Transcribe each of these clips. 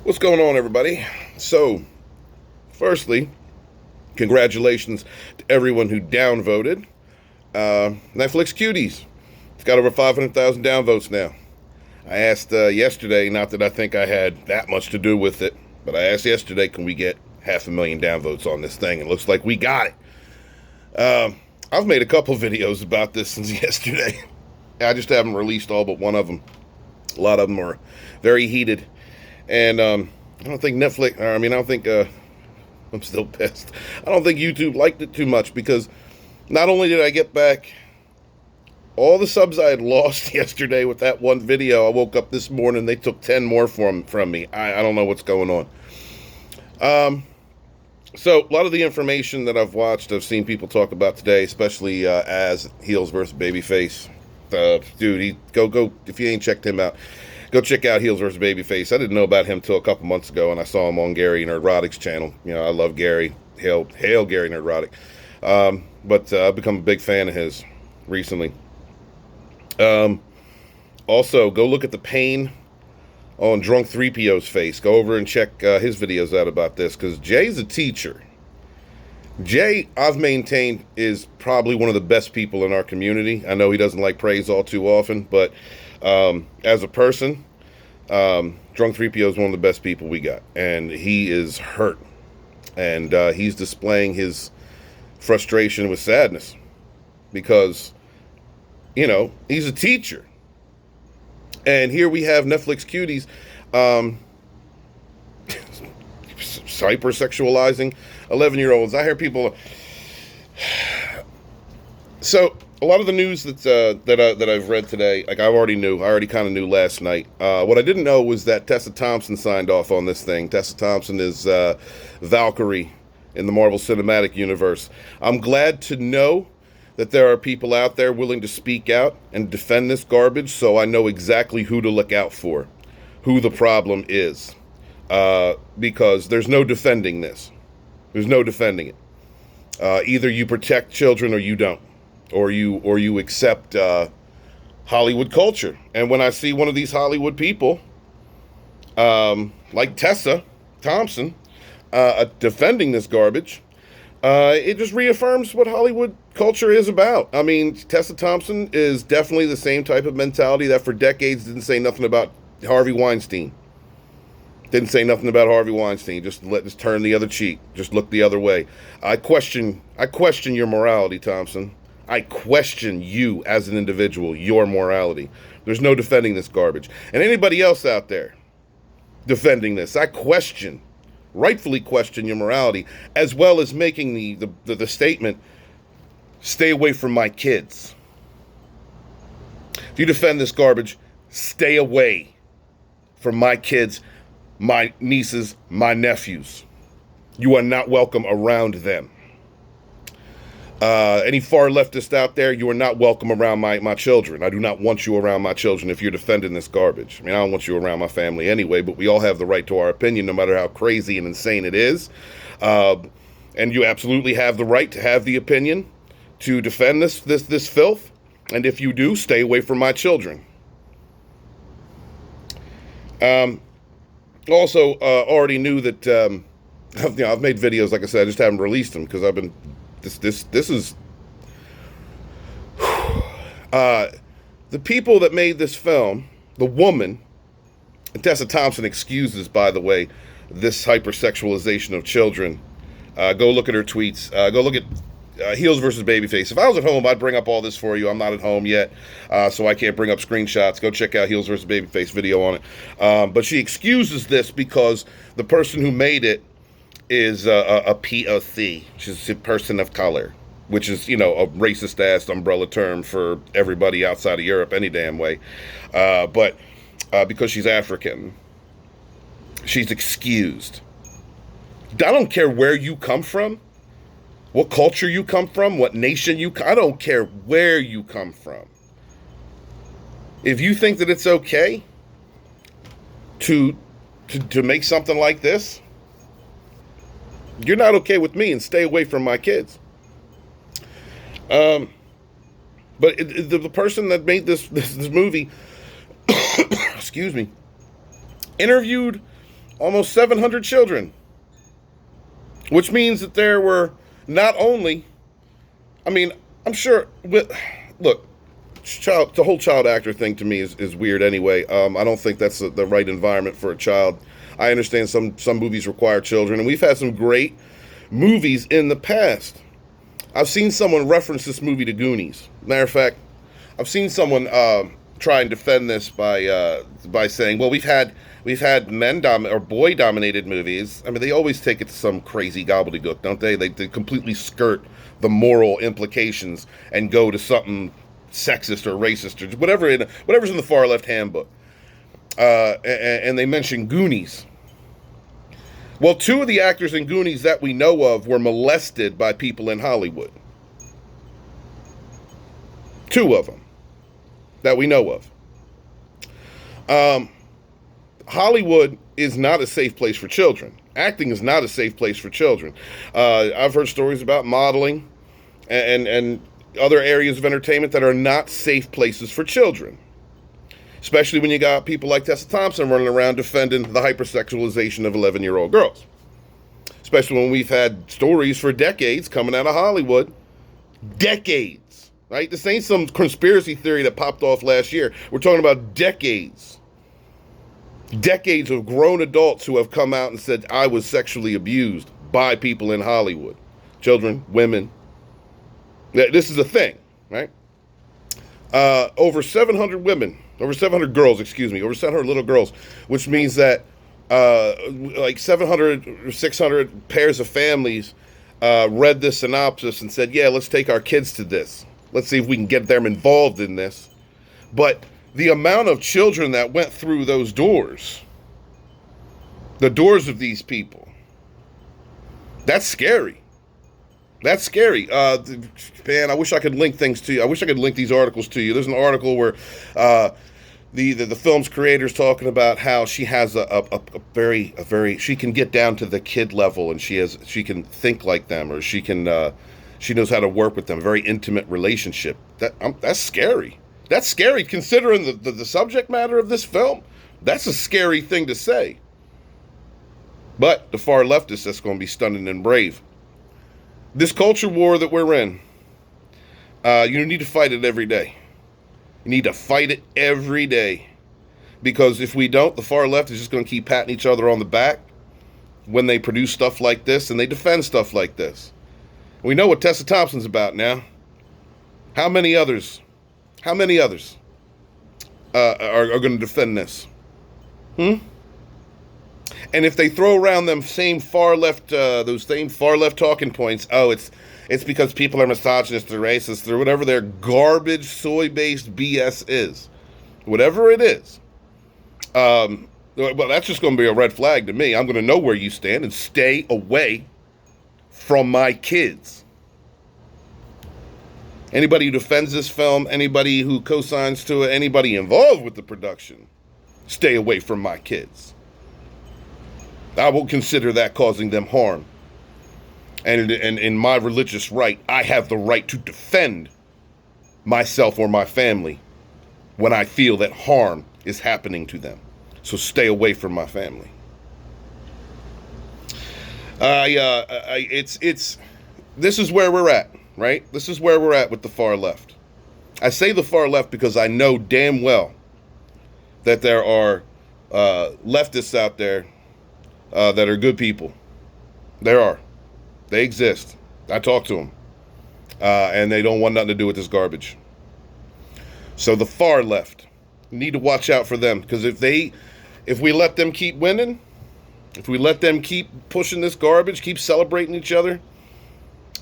What's going on, everybody? So, firstly, congratulations to everyone who downvoted Netflix Cuties. It's got over 500,000 downvotes now. I asked yesterday, not that I think I had that much to do with it, but I asked yesterday, can we get 500,000 downvotes on this thing? It looks like we got it. I've made a couple videos about this since yesterday. I just haven't released all but one of them. A lot of them are very heated. And I don't think Netflix, I don't think, I'm still pissed. I don't think YouTube liked it too much because not only did I get back all the subs I had lost yesterday with that one video, I woke up this morning, they took 10 more from me. I don't know what's going on. So a lot of the information that I've watched, I've seen people talk about today, especially as Heels versus Babyface. Dude, go, if you ain't checked him out, go check out Heels versus Babyface. I didn't know about him till a couple months ago, and I saw him on Gary Nerdrotic's channel. You know, I love Gary. Hail Gary Nerdrotic. But I've become a big fan of his recently. Also, go look at the pain on Drunk 3PO's face. Go over and check his videos out about this, because Jay's a teacher. Jay, I've maintained, is probably one of the best people in our community. I know he doesn't like praise all too often, but as a person, Drunk 3PO is one of the best people we got. And he is hurt. And he's displaying his frustration with sadness. Because, you know, he's a teacher. And here we have Netflix Cuties hyper-sexualizing 11-year-olds. I hear people. So a lot of the news that I've read today, like I already kind of knew last night. What I didn't know was that Tessa Thompson signed off on this thing. Tessa Thompson is Valkyrie in the Marvel Cinematic Universe. I'm glad to know that there are people out there willing to speak out and defend this garbage, so I know exactly who to look out for, who the problem is. Because there's no defending this. There's no defending it. Either you protect children or you don't. Or you accept Hollywood culture. And when I see one of these Hollywood people, like Tessa Thompson, defending this garbage, it just reaffirms what Hollywood culture is about. I mean, Tessa Thompson is definitely the same type of mentality that for decades didn't say nothing about Harvey Weinstein. Didn't say nothing about Harvey Weinstein. Just turn the other cheek. Just look the other way. I question your morality, Thompson. I question you as an individual, your morality. There's no defending this garbage. And anybody else out there defending this, I rightfully question your morality, as well as making the statement, stay away from my kids. If you defend this garbage, stay away from my kids, my nieces, my nephews. You are not welcome around them. Any far leftist out there, you are not welcome around my children. I do not want you around my children if you're defending this garbage. I mean, I don't want you around my family anyway, but we all have the right to our opinion, no matter how crazy and insane it is. And you absolutely have the right to have the opinion to defend this filth. And if you do, stay away from my children. Also, already knew that I've made videos, like I said, I just haven't released them because I've been this is the people that made this film, the woman, and Tessa Thompson excuses, by the way, this hypersexualization of children. Go look at her tweets. Go look at Heels versus Babyface. If I was at home, I'd bring up all this for you. I'm not at home yet, so I can't bring up screenshots. Go check out Heels versus Babyface video on it. But she excuses this because the person who made it is a POC. She's a person of color, which is, you know, a racist-ass umbrella term for everybody outside of Europe any damn way. But because she's African, she's excused. I don't care where you come from, what culture you come from, what nation I don't care where you come from. If you think that it's okay to make something like this, you're not okay with me, and stay away from my kids. But the person that made this movie, excuse me, interviewed almost 700 children, which means that there were not only, I mean, I'm sure, look, the whole child actor thing to me is weird anyway. I don't think that's the right environment for a child. I understand some movies require children, and we've had some great movies in the past. I've seen someone reference this movie to Goonies. Matter of fact, I've seen someone try and defend this by saying, well, we've had or boy dominated movies. I mean, they always take it to some crazy gobbledygook, don't they? They completely skirt the moral implications and go to something sexist or racist or whatever's in the far left handbook. And they mention Goonies. Well, two of the actors in Goonies that we know of were molested by people in Hollywood. Two of them that we know of. Hollywood is not a safe place for children. Acting is not a safe place for children. I've heard stories about modeling and other areas of entertainment that are not safe places for children. Especially when you got people like Tessa Thompson running around defending the hyper-sexualization of 11-year-old girls. Especially when we've had stories for decades coming out of Hollywood. Decades, right? This ain't some conspiracy theory that popped off last year. We're talking about decades. Decades of grown adults who have come out and said, I was sexually abused by people in Hollywood. Children, women. This is a thing, right? Over 700 girls, over 700 little girls, which means that like 700 or 600 pairs of families read this synopsis and said, yeah, let's take our kids to this. Let's see if we can get them involved in this. But the amount of children that went through those doors, the doors of these people, that's scary. That's scary. Man, I wish I could link things to you. I wish I could link these articles to you. There's an article where the film's creator's talking about how she has a very she can get down to the kid level, and she can think like them, or she knows how to work with them. A very intimate relationship. That's scary. That's scary considering the subject matter of this film. That's a scary thing to say. But the far leftists, that's going to be stunning and brave. This culture war that we're in, you need to fight it every day. You need to fight it every day. Because if we don't, the far left is just going to keep patting each other on the back when they produce stuff like this and they defend stuff like this. We know what Tessa Thompson's about now. How many others are going to defend this? And if they throw around them same far left, those same far left talking points, oh, it's because people are misogynist or racist or whatever their garbage soy-based BS is, whatever it is. Well, that's just going to be a red flag to me. I'm going to know where you stand and stay away from my kids. Anybody who defends this film, anybody who co-signs to it, anybody involved with the production, stay away from my kids. I will consider that causing them harm. And in my religious right, I have the right to defend myself or my family when I feel that harm is happening to them. So stay away from my family. This is where we're at, right? This is where we're at with the far left. I say the far left because I know damn well that there are leftists out there that are good people. There are. They exist. I talk to them. And they don't want nothing to do with this garbage. So the far left, we need to watch out for them. Because if we let them keep winning, if we let them keep pushing this garbage, keep celebrating each other,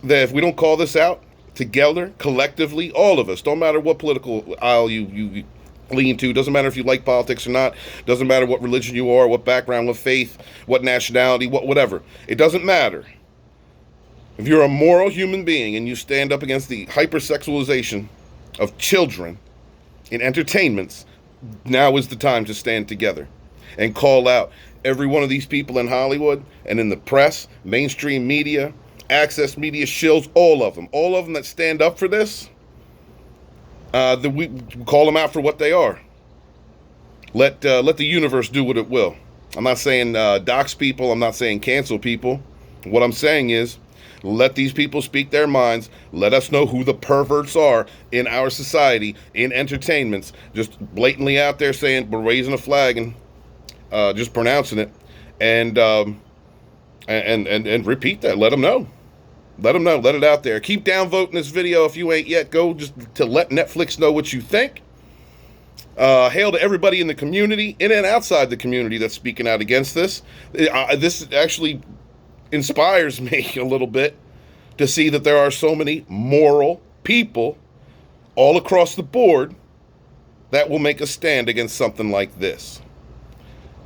that if we don't call this out together, collectively, all of us, don't matter what political aisle you lean to, doesn't matter if you like politics or not, doesn't matter what religion you are, what background, what faith, what nationality, whatever. It doesn't matter. If you're a moral human being and you stand up against the hyper-sexualization of children in entertainments, now is the time to stand together and call out every one of these people in Hollywood and in the press, mainstream media, access media shills, all of them that stand up for this. We call them out for what they are. Let the universe do what it will. I'm not saying dox people. I'm not saying cancel people. What I'm saying is, let these people speak their minds. Let us know who the perverts are in our society, in entertainments, just blatantly out there saying we're raising a flag and just pronouncing it, and repeat that. Let them know. Let them know. Let it out there. Keep downvoting this video if you ain't yet. Go just to let Netflix know what you think. Hail to everybody in the community, in and outside the community, that's speaking out against this. This actually inspires me a little bit to see that there are so many moral people all across the board that will make a stand against something like this.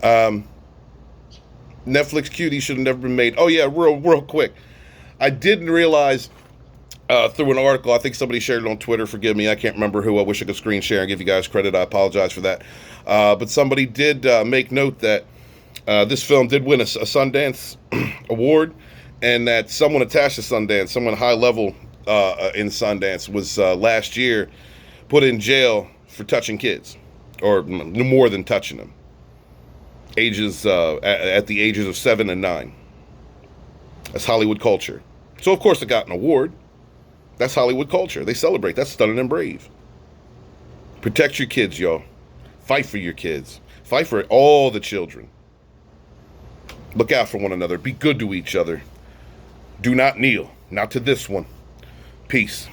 Netflix Cuties should have never been made. Oh yeah, real quick. I didn't realize through an article, I think somebody shared it on Twitter, forgive me, I can't remember who, I wish I could screen share and give you guys credit, I apologize for that. But somebody did make note that this film did win a Sundance award, and that someone attached to Sundance, someone high level in Sundance, was last year put in jail for touching kids, or more than touching them, ages at the ages of 7 and 9. That's Hollywood culture. So of course it got an award. That's Hollywood culture. They celebrate. That's stunning and brave. Protect your kids, y'all. Fight for your kids. Fight for all the children. Look out for one another. Be good to each other. Do not kneel. Not to this one. Peace.